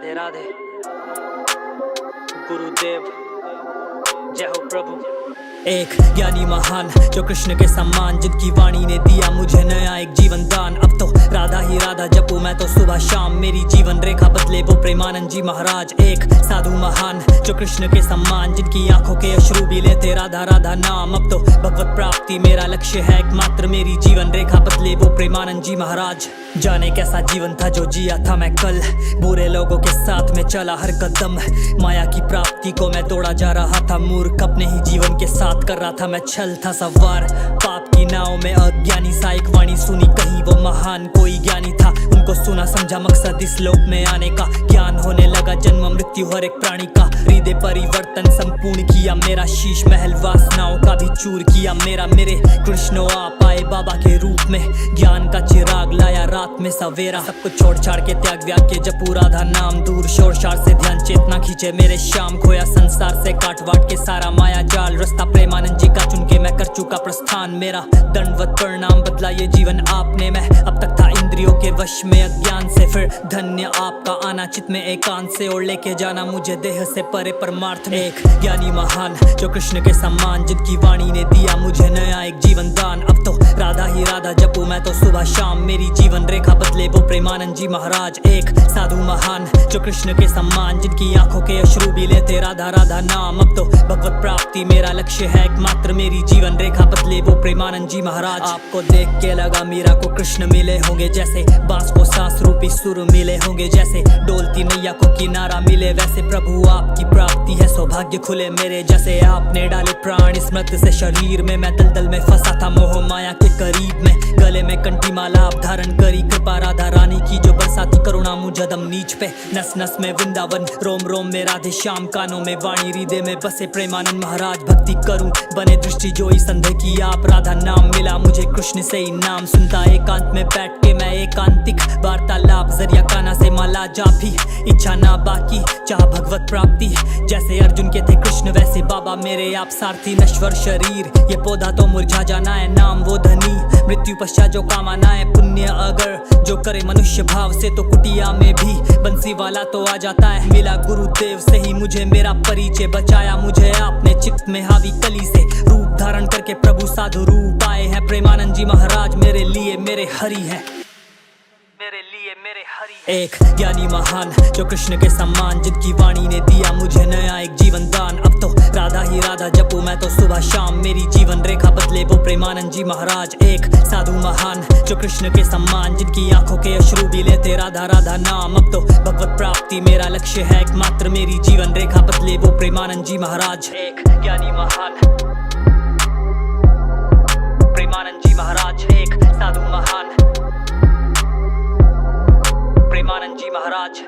राधे राधे। गुरुदेव जय हो प्रभु। एक ज्ञानी महान जो कृष्ण के सम्मान, जिनकी वाणी ने दिया मुझे नया एक जीवन दान। अब तो राधा ही राधा जपू मैं तो सुबह शाम, मेरी जीवन रेखा बदले वो प्रेमानंद जी महाराज। एक साधु महान जो कृष्ण के सम्मान, जिनकी आंखों के अश्रु भी लेते राधा राधा नाम। अब तो भगवत प्राप्ति मेरा लक्ष्य है एकमात्र, मेरी जीवन रेखा बदले वो प्रेमानंद जी महाराज। जाने कैसा जीवन था जो जिया था मैं कल, बुरे लोगों के साथ में चला हर कदम। माया की प्राप्ति को मैं तोड़ा जा रहा था मूर्ख, अपने ही जीवन के साथ कर रहा था मैं छल था सवार। पाप की नाव में अज्ञानी सा एक वाणी सुनी, कहीं वो महान कोई ज्ञानी था। उनको सुना समझा मकसद इस लोक में आने का, ज्ञान होने लगा जन्म मृत्यु हर एक प्राणी का। हृदय परिवर्तन संपूर्ण किया मेरा, शीश महल वासनाओं का भी चूर किया मेरा। मेरे कृष्णो आप आए बाबा के रूप में, ज्ञान का चिराग लाया रात में सवेरा। सब कुछ छोड़ छाड़ के त्याग व्याग के जपू राधा नाम, दूर शोर शार से ध्यान चेतना खींचे मेरे शाम। खोया संसार से काट वाट के सारा माया जाल, रास्ता प्रेमानंद जी का चुन के मैं कर चुका प्रस्थान। मेरा दंडवत परिणाम बदला ये जीवन आपने, मैं अब तक था इंद्रियों के वश में अज्ञान से। फिर धन्य आपका आना चित में एकांत से, और लेके जाना मुझे देह से परे परमार्थ में। एक ज्ञानी महान जो कृष्ण के सम्मान, जिनकी वाणी ने दिया मुझे नया एक जीवन दान। अब तो राधा ही राधा जपू मैं तो सुबह शाम, मेरी जीवन रेखा बदले वो प्रेमानंद जी महाराज। एक साधु महान जो कृष्ण के सम्मान, जिनकी आंखों के अश्रु भी लेते राधा राधा नाम। अब तो भगवत प्राप्ति मेरा लक्ष्य है एकमात्र, मेरी जीवन रेखा बदले वो प्रेमानंद जी महाराज। आपको देख के लगा मीरा को कृष्ण मिले होंगे, जैसे बांस को सांस रूपी सुर मिले होंगे, जैसे डोलती नैया को किनारा मिले। वैसे प्रभु आपकी प्राप्ति है सौभाग्य खुले मेरे, जैसे आपने डाले प्राण इस मृत से शरीर में। मैं दलदल में फंसा था मोह माया के करीब में, गले में कंठी माला आप धारण करी। कृपा राधा रानी की जो बरसाती करुणा मुझे दम नीच पे। नस नस में वृंदावन, रोम रोम में राधे श्याम, कानों में वाणी हृदय में बसे प्रेमानंद महाराज। भक्ति करूं बने दृष्टि जो ही संदेह की आप, राधा नाम मिला मुझे कृष्ण से ही नाम। सुनता एकांत में बैठ के मैं एकांतिक वार्तालाप, जरिया काना से माला जापी। इच्छा ना बाकी चाह भगवत प्राप्ति, जैसे अर्जुन के थे कृष्ण वैसे बाबा मेरे आप सारथी। नश्वर शरीर ये पौधा तो मुरझा जाना है, नाम वो धनी मृत्यु पश्चात जो काम आना है। पुण्य अगर जो करे मनुष्य भाव से, तो कुटिया में भी बंसी वाला तो आ जाता है। मिला गुरुदेव से ही मुझे मेरा परिचय, बचाया मुझे आपने चित्त में हावी कली से। रूप धारण करके प्रभु साधु रूप आए हैं, प्रेमानंद जी महाराज मेरे लिए मेरे हरि हैं, मेरे लिए मेरे हरि हैं। एक ज्ञानी महान जो कृष्ण के सम्मान, जिनकी वाणी ने दिया मुझे नया एक जीवन दान। अब तो राधा ही राधा जपू मैं तो सुबह शाम, मेरी जीवन रेखा बदले वो प्रेमानंद जी महाराज। एक साधु महान जो कृष्ण के सम्मान, जिनकी आंखों के अश्रु भी लेते राधा राधा नाम। अब तो भगवत प्राप्ति मेरा लक्ष्य है एकमात्र, मेरी जीवन रेखा बदले वो प्रेमानंद जी महाराज। एक ज्ञानी महान प्रेमानंद जी महाराज, एक साधु महान प्रेमानंद जी महाराज।